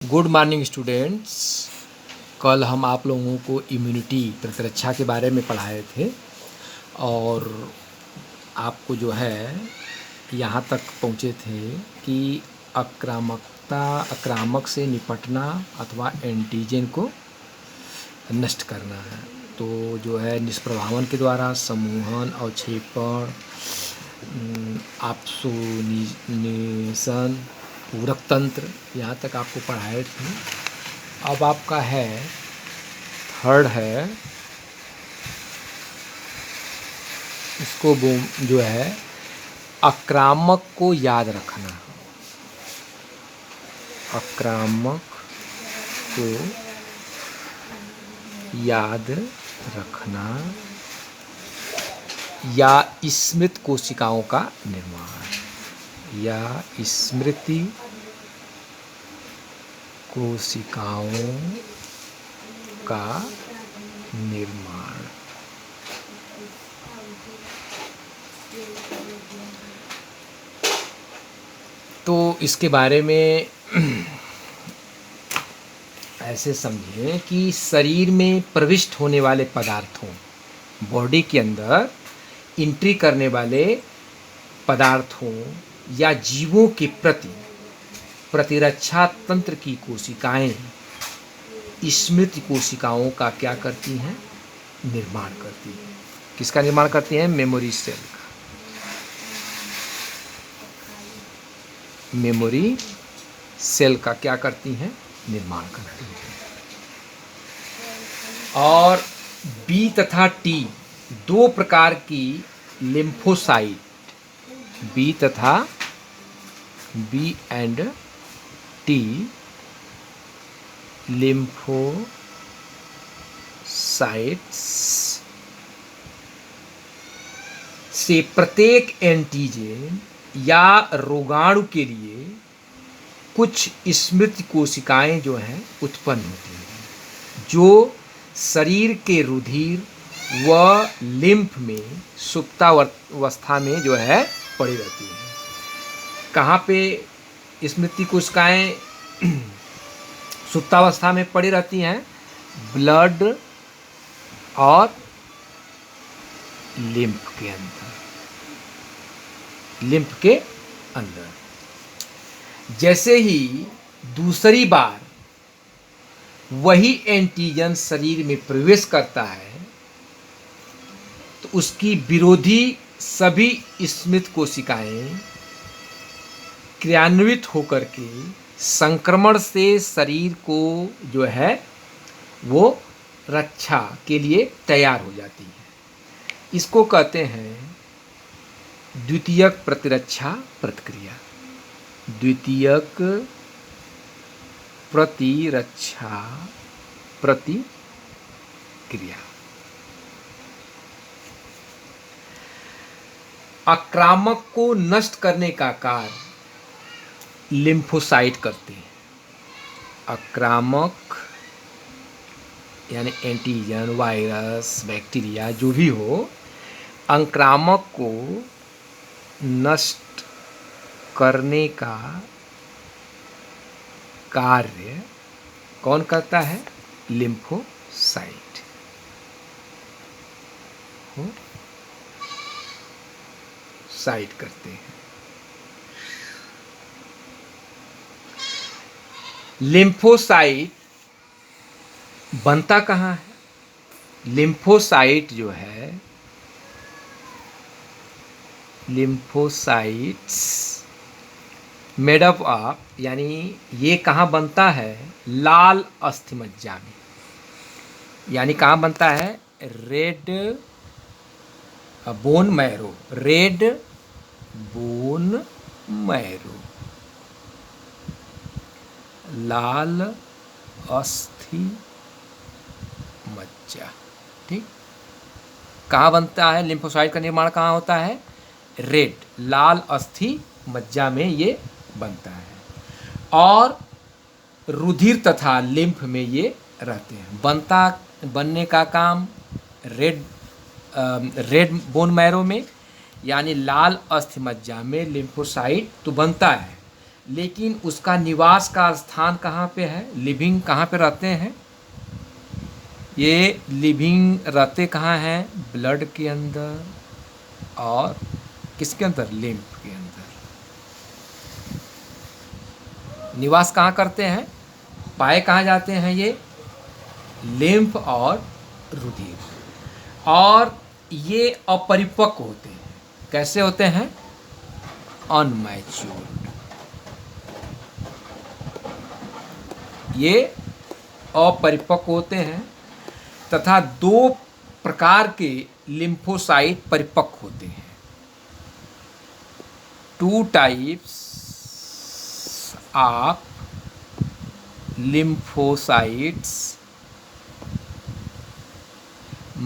Good morning students. कल हम आप लोगों को इम्यूनिटी प्रतिरक्षा के बारे में पढ़ाए थे और आपको जो है यहाँ तक पहुँचे थे कि आक्रामक से निपटना अथवा एंटीजन को नष्ट करना है। तो जो है निष्प्रभावन के द्वारा समूहन, अवक्षेपण, आपसोनिशन, पूरक तंत्र, यहाँ तक आपको पढ़ाए थे। अब आपका है थर्ड है, इसको जो है आक्रामक को याद रखना। आक्रामक को याद रखना या स्मृत कोशिकाओं का निर्माण, या स्मृति कोशिकाओं का निर्माण। तो इसके बारे में ऐसे समझें कि शरीर में प्रविष्ट होने वाले पदार्थों, बॉडी के अंदर एंट्री करने वाले पदार्थों या जीवों के प्रति प्रतिरक्षा तंत्र की कोशिकाएं स्मृति कोशिकाओं का क्या करती हैं? निर्माण करती हैं। किसका निर्माण करती हैं? मेमोरी सेल का। मेमोरी सेल का क्या करती हैं? निर्माण करती हैं। और बी तथा टी दो प्रकार की लिम्फोसाइट, बी तथा बी एंड टी लिम्फोसाइट्स से प्रत्येक एंटीजन या रोगाणु के लिए कुछ स्मृति कोशिकाएं जो हैं उत्पन्न होती हैं, जो शरीर के रुधिर व लिम्फ में सुप्तावस्था में जो है पड़ी रहती है। कहाँ पे स्मृति कोशिकाएं सुप्तावस्था में पड़ी रहती हैं? ब्लड और लिम्फ के अंदर, लिम्फ के अंदर। जैसे ही दूसरी बार वही एंटीजन शरीर में प्रवेश करता है तो उसकी विरोधी सभी स्मृत कोशिकाएं क्रियान्वित होकर के संक्रमण से शरीर को जो है वो रक्षा के लिए तैयार हो जाती है। इसको कहते हैं द्वितीयक प्रतिरक्षा प्रतिक्रिया। द्वितीयक प्रतिरक्षा प्रतिक्रिया। आक्रामक को नष्ट करने का कार्य लिम्फोसाइट करते हैं। आक्रामक यानी एंटीजन, वायरस, बैक्टीरिया जो भी हो, आक्रामक को नष्ट करने का कार्य कौन करता है? लिम्फोसाइट। साइट करते हैं। लिम्फोसाइट बनता कहाँ है? लिम्फोसाइट जो है, लिम्फोसाइट्स मेड अप ऑफ, यानी ये कहाँ बनता है? लाल अस्थिमज्जा में। यानी कहाँ बनता है? Red bone marrow, red bone marrow, लाल अस्थि मज्जा। ठीक, कहाँ बनता है? लिम्फोसाइट का निर्माण कहाँ होता है? रेड, लाल अस्थि मज्जा में ये बनता है और रुधिर तथा लिम्फ में ये रहते हैं। बनने का काम रेड बोन मैरो में यानी लाल अस्थि मज्जा में लिम्फोसाइट तो बनता है, लेकिन उसका निवास का स्थान कहाँ पे है, लिविंग कहाँ पे रहते हैं, ये लिविंग रहते कहाँ हैं, ब्लड के अंदर और किसके अंदर, लिम्फ के अंदर। निवास कहाँ करते हैं, पाए कहाँ जाते हैं ये, लिम्फ और रुधिर। और ये अपरिपक्व होते हैं। कैसे होते हैं, अनमैच्योर्ड। ये अपरिपक्व होते हैं तथा 2 प्रकार के लिम्फोसाइट परिपक्व होते हैं। 2 टाइप्स ऑफ lymphocytes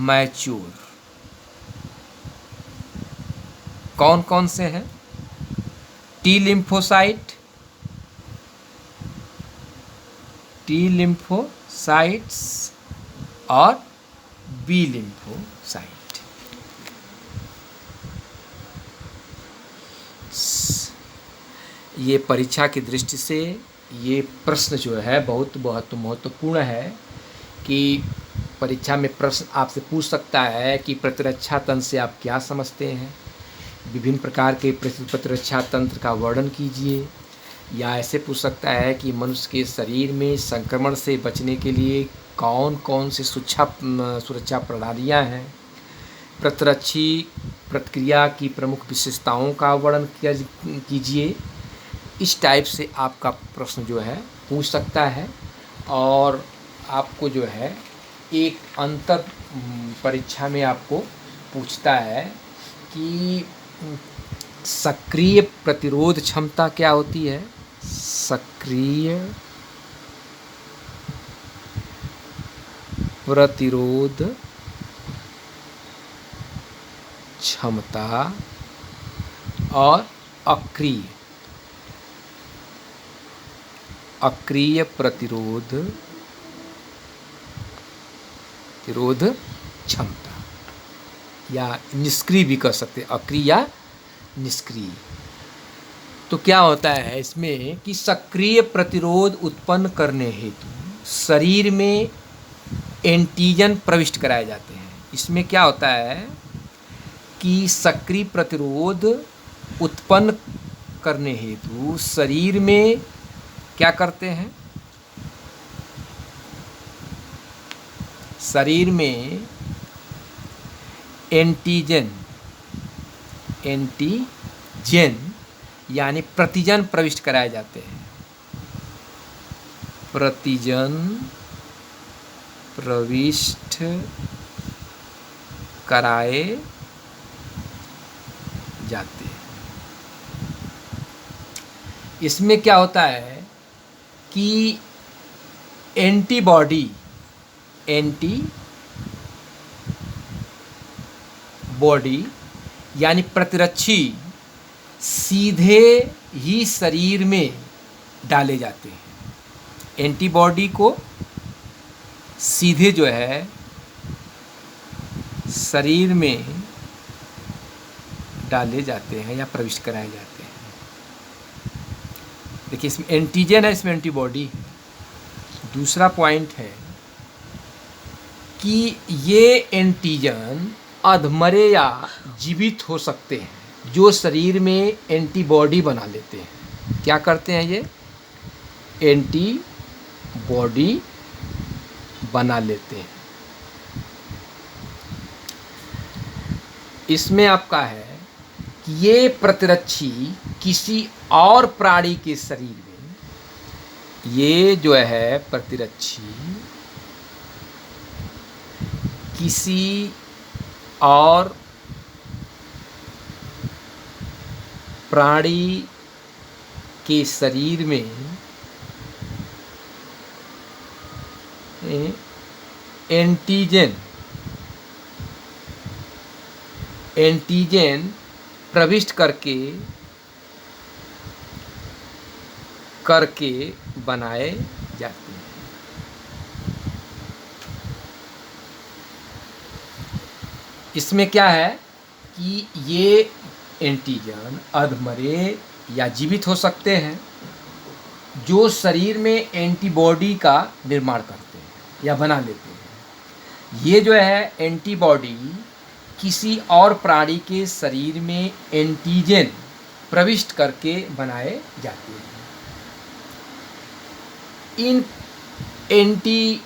मैच्योर। कौन कौन से हैं, टी लिम्फोसाइट्स और बी लिम्फोसाइट। ये परीक्षा की दृष्टि से ये प्रश्न जो है बहुत बहुत महत्वपूर्ण है कि परीक्षा में प्रश्न आपसे पूछ सकता है कि प्रतिरक्षा तंत्र से आप क्या समझते हैं, विभिन्न प्रकार के प्रतिरक्षा तंत्र का वर्णन कीजिए। या ऐसे पूछ सकता है कि मनुष्य के शरीर में संक्रमण से बचने के लिए कौन कौन सी सुरक्षा प्रणालियाँ हैं, प्रतिरक्षी प्रतिक्रिया की प्रमुख विशेषताओं का वर्णन कीजिए। इस टाइप से आपका प्रश्न जो है पूछ सकता है और आपको जो है एक अंतर परीक्षा में आपको पूछता है कि सक्रिय प्रतिरोध क्षमता क्या होती है, सक्रिय प्रतिरोध क्षमता और अक्रिय प्रतिरोध क्षमता, या निष्क्रिय भी कह सकते हैं, अक्रिय या निष्क्रिय। तो क्या होता है इसमें कि सक्रिय प्रतिरोध उत्पन्न करने हेतु शरीर में एंटीजन प्रविष्ट कराए जाते हैं। इसमें क्या होता है कि सक्रिय प्रतिरोध उत्पन्न करने हेतु शरीर में क्या करते हैं, शरीर में एंटीजन यानी प्रतिजन प्रविष्ट कराए जाते हैं। प्रतिजन प्रविष्ट कराए जाते हैं। इसमें क्या होता है कि एंटीबॉडी यानी प्रतिरक्षी सीधे ही शरीर में डाले जाते हैं। एंटीबॉडी को सीधे जो है शरीर में डाले जाते हैं या प्रविष्ट कराए जाते हैं। देखिए इसमें एंटीजन है, इसमें एंटीबॉडी है। दूसरा पॉइंट है कि ये एंटीजन अधमरे या जीवित हो सकते हैं, जो शरीर में एंटीबॉडी बना लेते हैं। क्या करते हैं, ये एंटीबॉडी बना लेते हैं। इसमें आपका है कि ये प्रतिरक्षी किसी और प्राणी के शरीर में, ये जो है प्रतिरक्षी किसी और प्राणी के शरीर में एंटीजन प्रविष्ट करके बनाए जाते हैं। इसमें क्या है कि ये एंटीजन अधमरे या जीवित हो सकते हैं जो शरीर में एंटीबॉडी का निर्माण करते हैं या बना लेते हैं। ये जो है एंटीबॉडी किसी और प्राणी के शरीर में एंटीजन प्रविष्ट करके बनाए जाते हैं। इन एंटीबॉडीज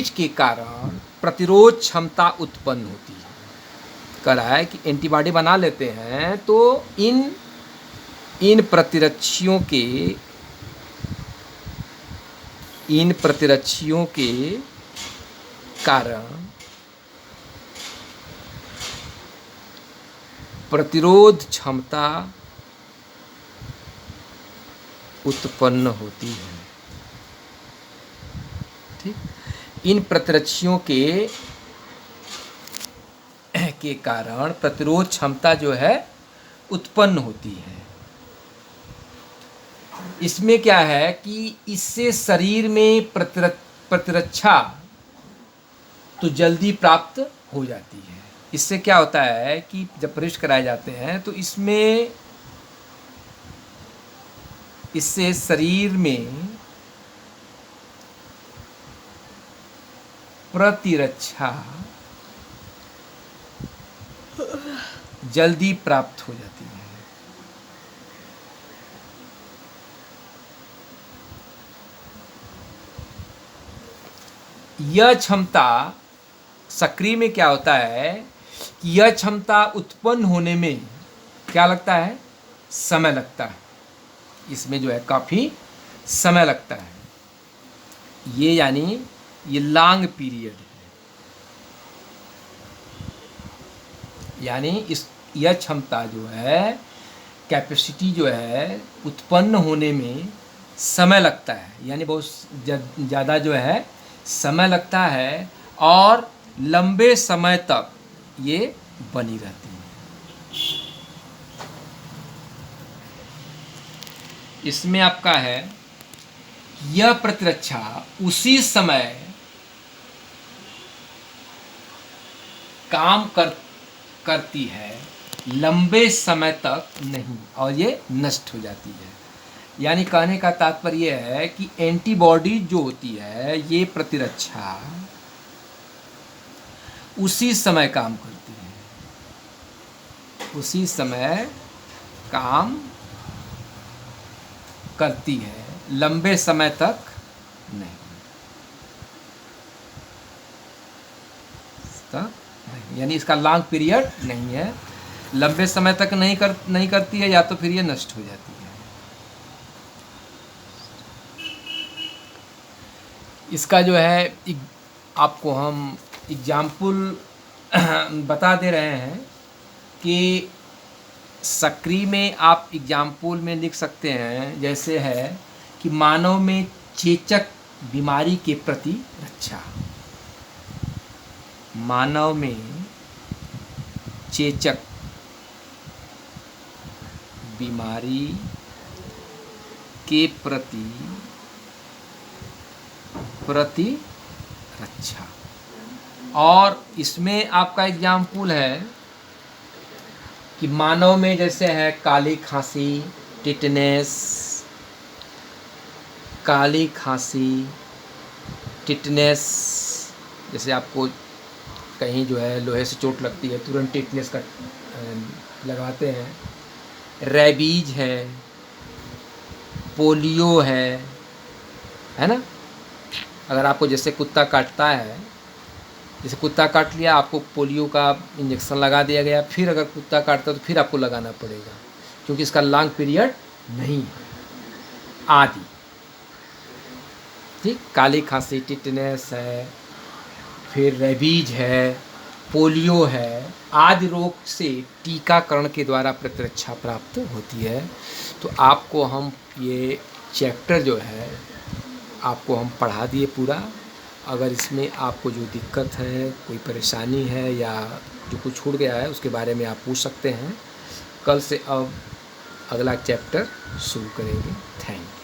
के कारण प्रतिरोध क्षमता उत्पन्न होती है। कह रहा है कि एंटीबॉडी बना लेते हैं तो इन प्रतिरक्षियों के कारण प्रतिरोध क्षमता उत्पन्न होती है। ठीक, इन प्रतिरक्षियों के कारण प्रतिरोध क्षमता जो है उत्पन्न होती है। इसमें क्या है कि इससे शरीर में प्रतिरक्षा तो जल्दी प्राप्त हो जाती है। इससे क्या होता है कि जब प्रविष्ट कराए जाते हैं तो इससे शरीर में प्रतिरक्षा जल्दी प्राप्त हो जाती है। यह क्षमता सक्रिय में क्या होता है कि यह क्षमता उत्पन्न होने में क्या लगता है, समय लगता है। इसमें जो है काफ़ी समय लगता है। ये यानी ये लॉन्ग पीरियड है। यानी यह क्षमता जो है, कैपेसिटी जो है उत्पन्न होने में समय लगता है। यानी बहुत ज़्यादा जो है समय लगता है और लंबे समय तक ये बनी रहती है। इसमें आपका है यह प्रतिरक्षा उसी समय काम करती है, लंबे समय तक नहीं, और ये नष्ट हो जाती है। यानी कहने का तात्पर्य है कि एंटीबॉडी जो होती है, ये प्रतिरक्षा उसी समय काम करती है, उसी समय काम करती है, लंबे समय तक नहीं। यानी इसका लॉन्ग पीरियड नहीं है, लंबे समय तक नहीं करती है, या तो फिर ये नष्ट हो जाती है। इसका जो है आपको हम एग्जाम्पल बता दे रहे हैं कि सक्रिय में आप एग्जाम्पल में लिख सकते हैं, जैसे है कि मानव में चेचक बीमारी के प्रति रक्षा। मानव में चेचक बीमारी के प्रति रक्षा। और इसमें आपका एग्जाम्पल है कि मानव में जैसे है काली खांसी, टिटनेस, काली खांसी, टिटनेस, जैसे आपको कहीं जो है लोहे से चोट लगती है, तुरंत टिटनेस का लगाते हैं। रेबीज है, पोलियो है ना। अगर आपको जैसे कुत्ता काटता है, जैसे कुत्ता काट लिया, आपको पोलियो का इंजेक्शन लगा दिया गया, फिर अगर कुत्ता काटता तो फिर आपको लगाना पड़ेगा, क्योंकि इसका लॉन्ग पीरियड नहीं है। आदि, ठीक, काली खांसी, टिटनेस है, फिर रेबीज है, पोलियो है, आदि रोग से टीकाकरण के द्वारा प्रतिरक्षा प्राप्त होती है। तो आपको हम ये चैप्टर जो है आपको हम पढ़ा दिए पूरा। अगर इसमें आपको जो दिक्कत है, कोई परेशानी है, या जो कुछ छूट गया है, उसके बारे में आप पूछ सकते हैं। कल से अब अगला चैप्टर शुरू करेंगे। Thank you.